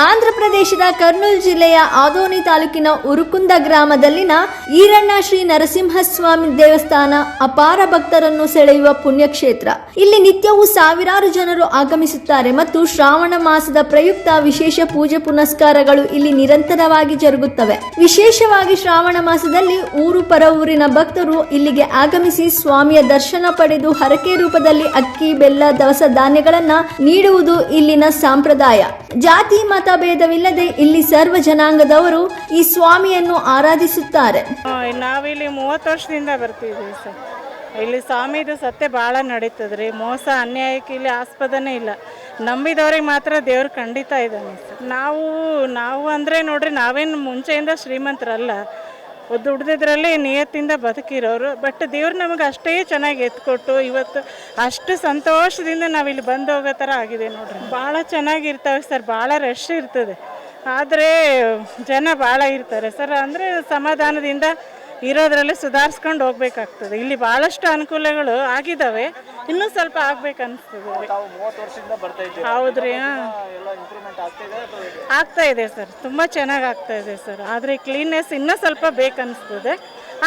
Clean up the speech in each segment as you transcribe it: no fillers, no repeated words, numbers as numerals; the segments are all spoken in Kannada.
ಆಂಧ್ರ ಪ್ರದೇಶದ ಕರ್ನೂಲ್ ಜಿಲ್ಲೆಯ ಆದೋನಿ ತಾಲೂಕಿನ ಉರುಕುಂದ ಗ್ರಾಮದಲ್ಲಿನ ಈರಣ್ಣ ಶ್ರೀ ನರಸಿಂಹಸ್ವಾಮಿ ದೇವಸ್ಥಾನ ಅಪಾರ ಭಕ್ತರನ್ನು ಸೆಳೆಯುವ ಪುಣ್ಯಕ್ಷೇತ್ರ. ಇಲ್ಲಿ ನಿತ್ಯವೂ ಸಾವಿರಾರು ಜನರು ಆಗಮಿಸುತ್ತಾರೆ ಮತ್ತು ಶ್ರಾವಣ ಮಾಸದ ಪ್ರಯುಕ್ತ ವಿಶೇಷ ಪೂಜೆ ಪುನಸ್ಕಾರಗಳು ಇಲ್ಲಿ ನಿರಂತರವಾಗಿ ಜರುಗುತ್ತವೆ. ವಿಶೇಷವಾಗಿ ಶ್ರಾವಣ ಮಾಸದಲ್ಲಿ ಊರು ಪರವೂರಿನ ಭಕ್ತರು ಇಲ್ಲಿಗೆ ಆಗಮಿಸಿ ಸ್ವಾಮಿಯ ದರ್ಶನ ಪಡೆದು ಹರಕೆ ರೂಪದಲ್ಲಿ ಅಕ್ಕಿ, ಬೆಲ್ಲ, ದವಸ ಧಾನ್ಯಗಳನ್ನ ನೀಡುವುದು ಇಲ್ಲಿನ ಸಂಪ್ರದಾಯ. ಜಾತಿ ಮತ ಭೇದವಿಲ್ಲದೆ ಇಲ್ಲಿ ಸರ್ವ ಜನಾಂಗದವರು ಈ ಸ್ವಾಮಿಯನ್ನು ಆರಾಧಿಸುತ್ತಾರೆ. ನಾವಿಲ್ಲಿ 30 ವರ್ಷದಿಂದ ಬರ್ತಿದ್ದೀವಿ ಸರ್. ಇಲ್ಲಿ ಸ್ವಾಮಿದು ಸತ್ಯ ಭಾಳ ನಡೀತದ್ರಿ. ಮೋಸ ಅನ್ಯಾಯಕ್ಕೆ ಇಲ್ಲಿ ಆಸ್ಪದನೇ ಇಲ್ಲ. ನಂಬಿದವ್ರಿಗೆ ಮಾತ್ರ ದೇವ್ರು ಖಂಡಿತ ಇದ್ದಾನೆ ಸರ್. ನಾವು ಅಂದರೆ ನೋಡ್ರಿ, ನಾವೇನು ಮುಂಚೆಯಿಂದ ಶ್ರೀಮಂತರಲ್ಲ, ದುಡ್ದಿದ್ರಲ್ಲಿ ನಿಯತ್ತಿಂದ ಬದುಕಿರೋರು. ಬಟ್ ದೇವ್ರು ನಮಗೆ ಅಷ್ಟೇ ಚೆನ್ನಾಗಿ ಎತ್ಕೊಟ್ಟು ಇವತ್ತು ಅಷ್ಟು ಸಂತೋಷದಿಂದ ನಾವಿಲ್ಲಿ ಬಂದು ಹೋಗೋ ಥರ ಆಗಿದೆ ನೋಡ್ರಿ. ಭಾಳ ಚೆನ್ನಾಗಿರ್ತವೆ ಸರ್, ಭಾಳ ರಶ್ ಇರ್ತದೆ, ಆದರೆ ಜನ ಭಾಳ ಇರ್ತಾರೆ ಸರ್. ಅಂದರೆ ಸಮಾಧಾನದಿಂದ ಇರೋದ್ರಲ್ಲಿ ಸುಧಾರಿಸ್ಕೊಂಡು ಹೋಗ್ಬೇಕಾಗ್ತದೆ. ಇಲ್ಲಿ ಭಾಳಷ್ಟು ಅನುಕೂಲಗಳು ಆಗಿದ್ದಾವೆ, ಇನ್ನೂ ಸ್ವಲ್ಪ ಆಗ್ಬೇಕನ್ನಿಸ್ತದೆ. ಹೌದ್ರಿ, ಆಗ್ತಾ ಇದೆ ಸರ್, ತುಂಬ ಚೆನ್ನಾಗಿ ಆಗ್ತಾ ಇದೆ ಸರ್. ಆದರೆ ಕ್ಲೀನ್ನೆಸ್ ಇನ್ನೂ ಸ್ವಲ್ಪ ಬೇಕನ್ನಿಸ್ತದೆ.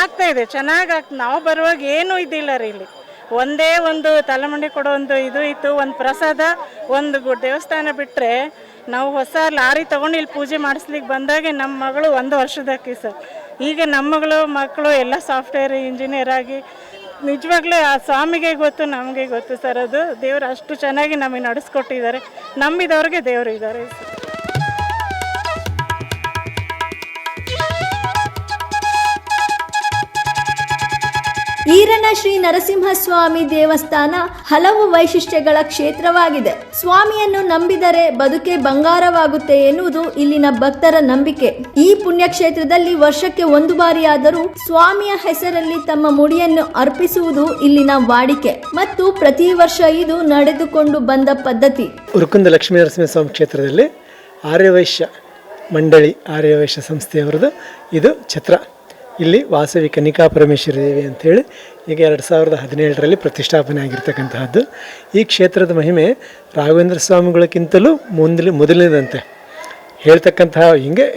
ಆಗ್ತಾ ಇದೆ, ಚೆನ್ನಾಗಿ ನಾವು ಬರುವಾಗ ಏನೂ ಇದ್ದಿಲ್ಲ ರೀ. ಇಲ್ಲಿ ಒಂದೇ ಒಂದು ತಲೆಮಂಡಿ ಕೊಡೋ ಒಂದು ಇದು ಇತ್ತು, ಒಂದು ಪ್ರಸಾದ, ಒಂದು ದೇವಸ್ಥಾನ ಬಿಟ್ಟರೆ ನಾವು ಹೊಸ ಲಾರಿ ತೊಗೊಂಡು ಇಲ್ಲಿ ಪೂಜೆ ಮಾಡಿಸ್ಲಿಕ್ಕೆ ಬಂದಾಗೆ ನಮ್ಮ ಮಗಳು 1 ವರ್ಷದಕ್ಕೆ ಸರ್. ಈಗ ನಮ್ಮ ಮಕ್ಕಳು ಎಲ್ಲ ಸಾಫ್ಟ್ವೇರ್ ಇಂಜಿನಿಯರ್ ಆಗಿ ನಿಜವಾಗ್ಲೂ ಆ ಸ್ವಾಮಿಗೆ ಗೊತ್ತು, ನಮಗೆ ಗೊತ್ತು ಸರ್. ಅದು ದೇವರು ಅಷ್ಟು ಚೆನ್ನಾಗಿ ನಮಗೆ ನಡೆಸ್ಕೊಟ್ಟಿದ್ದಾರೆ. ನಂಬಿದವ್ರಿಗೆ ದೇವರು ಇದ್ದಾರೆ. ಈರಣ್ಣ ಶ್ರೀ ನರಸಿಂಹಸ್ವಾಮಿ ದೇವಸ್ಥಾನ ಹಲವು ವೈಶಿಷ್ಟ್ಯಗಳ ಕ್ಷೇತ್ರವಾಗಿದೆ. ಸ್ವಾಮಿಯನ್ನು ನಂಬಿದರೆ ಬದುಕೆ ಬಂಗಾರವಾಗುತ್ತೆ ಎನ್ನುವುದು ಇಲ್ಲಿನ ಭಕ್ತರ ನಂಬಿಕೆ. ಈ ಪುಣ್ಯಕ್ಷೇತ್ರದಲ್ಲಿ ವರ್ಷಕ್ಕೆ 1 ಬಾರಿಯಾದರೂ ಸ್ವಾಮಿಯ ಹೆಸರಲ್ಲಿ ತಮ್ಮ ಮುಡಿಯನ್ನು ಅರ್ಪಿಸುವುದು ಇಲ್ಲಿನ ವಾಡಿಕೆ ಮತ್ತು ಪ್ರತಿ ವರ್ಷ ಇದು ನಡೆದುಕೊಂಡು ಬಂದ ಪದ್ಧತಿ. ಉರುಕುಂದ ಲಕ್ಷ್ಮೀ ನರಸಿಂಹಸ್ವಾಮಿ ಕ್ಷೇತ್ರದಲ್ಲಿ ಆರ್ಯವೈಶ್ಯ ಮಂಡಳಿ, ಆರ್ಯವೈಶ್ಯ ಸಂಸ್ಥೆಯವರದು ಇದು ಛತ್ರ. ಇಲ್ಲಿ ವಾಸವಿ ಕನಿಕಾ ಪರಮೇಶ್ವರಿ ದೇವಿ ಅಂಥೇಳಿ ಈಗ 2017ರಲ್ಲಿ ಪ್ರತಿಷ್ಠಾಪನೆ ಆಗಿರ್ತಕ್ಕಂತಹದ್ದು. ಈ ಕ್ಷೇತ್ರದ ಮಹಿಮೆ ರಾಘವೇಂದ್ರ ಸ್ವಾಮಿಗಳಕ್ಕಿಂತಲೂ ಮೊದಲನೇದಂತೆ ಹೇಳ್ತಕ್ಕಂತಹ. ಹಿಂಗೆ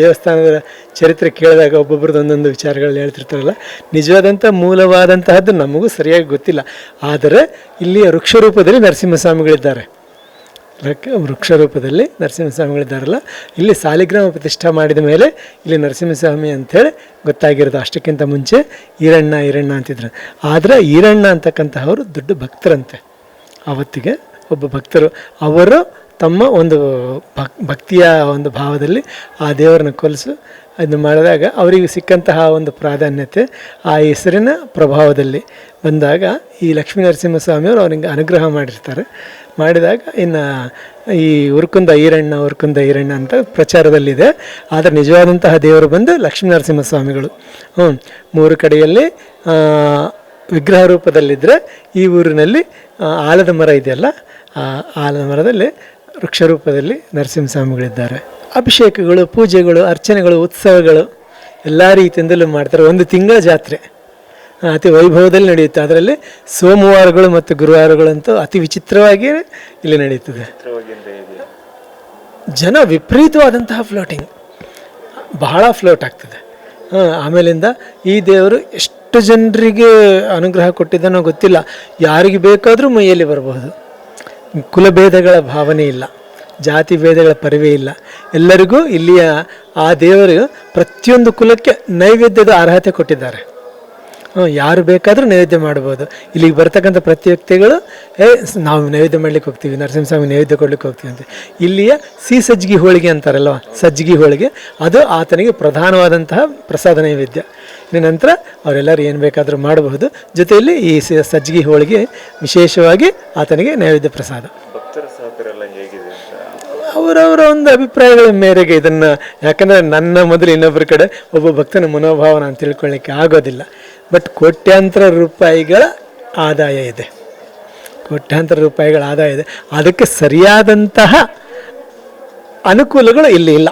ದೇವಸ್ಥಾನದ ಚರಿತ್ರೆ ಕೇಳಿದಾಗ ಒಬ್ಬೊಬ್ರದ್ದು ಒಂದೊಂದು ವಿಚಾರಗಳು ಹೇಳ್ತಿರ್ತಾರಲ್ಲ, ನಿಜವಾದಂಥ ಮೂಲವಾದಂತಹದ್ದು ನಮಗೂ ಸರಿಯಾಗಿ ಗೊತ್ತಿಲ್ಲ. ಆದರೆ ಇಲ್ಲಿ ವೃಕ್ಷ ರೂಪದಲ್ಲಿ ನರಸಿಂಹಸ್ವಾಮಿಗಳಿದ್ದಾರೆ. ವೃಕ್ಷ ರೂಪದಲ್ಲಿ ನರಸಿಂಹಸ್ವಾಮಿಗಳಿದ್ದಾರಲ್ಲ, ಇಲ್ಲಿ ಸಾಲಿಗ್ರಾಮ ಪ್ರತಿಷ್ಠಾ ಮಾಡಿದ ಮೇಲೆ ಇಲ್ಲಿ ನರಸಿಂಹಸ್ವಾಮಿ ಅಂಥೇಳಿ ಗೊತ್ತಾಗಿರೋದು. ಅಷ್ಟಕ್ಕಿಂತ ಮುಂಚೆ ಈರಣ್ಣ ಅಂತಿದ್ರು. ಆದರೆ ಈರಣ್ಣ ಅಂತಕ್ಕಂತಹವರು ದೊಡ್ಡ ಭಕ್ತರಂತೆ. ಆವತ್ತಿಗೆ ಒಬ್ಬ ಭಕ್ತರು ಅವರು ತಮ್ಮ ಒಂದು ಭಕ್ತಿಯ ಒಂದು ಭಾವದಲ್ಲಿ ಆ ದೇವರನ್ನ ಕೊಲಿಸು ಅದನ್ನು ಮಾಡಿದಾಗ ಅವರಿಗೆ ಸಿಕ್ಕಂತಹ ಒಂದು ಪ್ರಾಧಾನ್ಯತೆ ಆ ಹೆಸರಿನ ಪ್ರಭಾವದಲ್ಲಿ ಬಂದಾಗ ಈ ಲಕ್ಷ್ಮೀ ನರಸಿಂಹಸ್ವಾಮಿಯವರು ಅವರಿಗೆ ಅನುಗ್ರಹ ಮಾಡಿದಾಗ ಇನ್ನು ಈ ಉರುಕುಂದ ಈರಣ್ಣ ಅಂತ ಪ್ರಚಾರದಲ್ಲಿದೆ. ಆದರೆ ನಿಜವಾದಂತಹ ದೇವರು ಬಂದು ಲಕ್ಷ್ಮೀ ನರಸಿಂಹಸ್ವಾಮಿಗಳು. 3 ಕಡೆಯಲ್ಲಿ ವಿಗ್ರಹ ರೂಪದಲ್ಲಿದ್ದರೆ ಈ ಊರಿನಲ್ಲಿ ಆಲದ ಮರ ಇದೆಯಲ್ಲ, ಆ ಆಲದ ಮರದಲ್ಲಿ ವೃಕ್ಷ ರೂಪದಲ್ಲಿ ನರಸಿಂಹಸ್ವಾಮಿಗಳಿದ್ದಾರೆ. ಅಭಿಷೇಕಗಳು, ಪೂಜೆಗಳು, ಅರ್ಚನೆಗಳು, ಉತ್ಸವಗಳು ಎಲ್ಲ ರೀತಿಯಿಂದಲೂ ಮಾಡ್ತಾರೆ. 1 ತಿಂಗಳ ಜಾತ್ರೆ ಅತಿ ವೈಭವದಲ್ಲಿ ನಡೆಯುತ್ತೆ. ಅದರಲ್ಲಿ ಸೋಮವಾರಗಳು ಮತ್ತು ಗುರುವಾರಗಳಂತೂ ಅತಿ ವಿಚಿತ್ರವಾಗಿ ಇಲ್ಲಿ ನಡೆಯುತ್ತದೆ. ಜನ ವಿಪರೀತವಾದಂತಹ ಫ್ಲೋಟಿಂಗ್, ಬಹಳ ಫ್ಲೋಟ್ ಆಗ್ತದೆ. ಆಮೇಲಿಂದ ಈ ದೇವರು ಎಷ್ಟು ಜನರಿಗೆ ಅನುಗ್ರಹ ಕೊಟ್ಟಿದ್ದಾನೋ ಗೊತ್ತಿಲ್ಲ. ಯಾರಿಗೆ ಬೇಕಾದರೂ ಮೈಯಲ್ಲಿ ಬರಬಹುದು. ಕುಲಭೇದಗಳ ಭಾವನೆ ಇಲ್ಲ, ಜಾತಿ ಭೇದಗಳ ಪರಿವೇ ಇಲ್ಲ. ಎಲ್ಲರಿಗೂ ಇಲ್ಲಿಯ ಆ ದೇವರು ಪ್ರತಿಯೊಂದು ಕುಲಕ್ಕೆ ನೈವೇದ್ಯದ ಅರ್ಹತೆ ಕೊಟ್ಟಿದ್ದಾರೆ. ಯಾರು ಬೇಕಾದರೂ ನೈವೇದ್ಯ ಮಾಡ್ಬೋದು. ಇಲ್ಲಿಗೆ ಬರ್ತಕ್ಕಂಥ ಪ್ರತಿ ವ್ಯಕ್ತಿಗಳು ನಾವು ನೈವೇದ್ಯ ಮಾಡ್ಲಿಕ್ಕೆ ಹೋಗ್ತೀವಿ, ನರಸಿಂಹಸ್ವಾಮಿ ನೈವೇದ್ಯ ಕೊಡ್ಲಿಕ್ಕೆ ಹೋಗ್ತೀವಿ ಅಂತ. ಇಲ್ಲಿಯ ಸಜ್ಜಿಗೆ ಹೋಳಿಗೆ ಅಂತಾರಲ್ವ, ಸಜ್ಜಿಗೆ ಹೋಳಿಗೆ ಅದು ಆತನಿಗೆ ಪ್ರಧಾನವಾದಂತಹ ಪ್ರಸಾದ ನೈವೇದ್ಯ. ನಂತರ ಅವರೆಲ್ಲರೂ ಏನು ಬೇಕಾದರೂ ಮಾಡಬಹುದು. ಜೊತೆಯಲ್ಲಿ ಈ ಸಜ್ಜಿಗೆ ಹೋಳಿಗೆ ವಿಶೇಷವಾಗಿ ಆತನಿಗೆ ನೈವೇದ್ಯ ಪ್ರಸಾದ. ಅವರವರ ಒಂದು ಅಭಿಪ್ರಾಯಗಳ ಮೇರೆಗೆ ಇದನ್ನು, ಯಾಕಂದರೆ ನನ್ನ ಮೊದಲು ಇನ್ನೊಬ್ಬರ ಕಡೆ ಒಬ್ಬ ಭಕ್ತನ ಮನೋಭಾವ ನಾನು ತಿಳ್ಕೊಳ್ಳಿಕ್ಕೆ ಆಗೋದಿಲ್ಲ. ಬಟ್ ಕೋಟ್ಯಾಂತರ ರೂಪಾಯಿಗಳ ಆದಾಯ ಇದೆ, ಅದಕ್ಕೆ ಸರಿಯಾದಂತಹ ಅನುಕೂಲಗಳು ಇಲ್ಲಿ ಇಲ್ಲ.